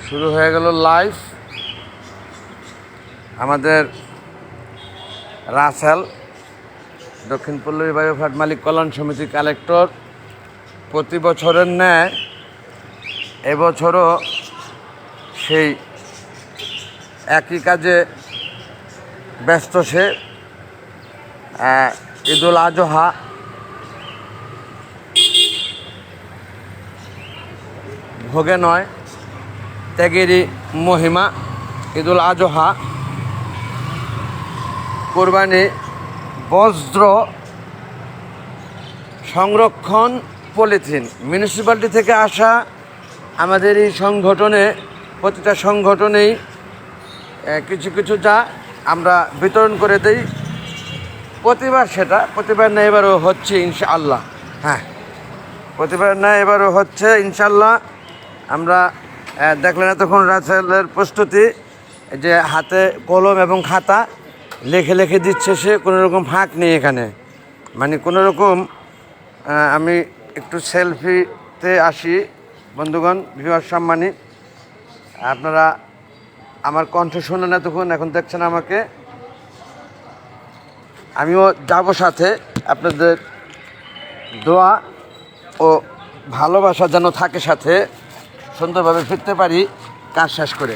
শুরু হয়ে গেল লাইভ। আমাদের রাসেল দক্ষিণ পল্লবী বায়োফ্ল্যাট মালিক কল্যাণ সমিতির কালেক্টর প্রতি বছরের ন্যায় এবছরও সেই একই কাজে ব্যস্ত। সে ঈদুল আজহা ভোগে নয়, ত্যাগেরই মহিমা। ঈদুল আজহা কোরবানি বজ্র সংরক্ষণ পলিথিন মিউনিসিপ্যালিটি থেকে আসা আমাদের এই সংগঠনে, প্রতিটা সংগঠনেই কিছু কিছু যা আমরা বিতরণ করে দেই প্রতিবার। সেটা প্রতিবার না, এবারও হচ্ছে ইনশাআল্লাহ। হ্যাঁ, প্রতিবার না, এবারও হচ্ছে ইনশাআল্লাহ। আমরা দেখলেন এতক্ষণ রাসেলের প্রস্তুতি, যে হাতে কলম এবং খাতা লেখে লেখে দিচ্ছে সে, কোনো রকম ফাঁক নেই এখানে, মানে কোনো রকম। আমি একটু সেলফিতে আসি বন্ধুগণ, ভিউয়ার সম্মানী, আপনারা আমার কণ্ঠ শুনলেন এতক্ষণ, এখন দেখছেন আমাকে। আমিও যাব সাথে, আপনাদের দোয়া ও ভালোবাসা যেন থাকে সাথে, সুন্দরভাবে ফিরতে পারি কাজ শেষ করে।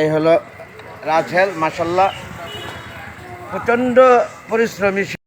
এই হলো রাসেল, মাশাআল্লাহ প্রচণ্ড পরিশ্রমী।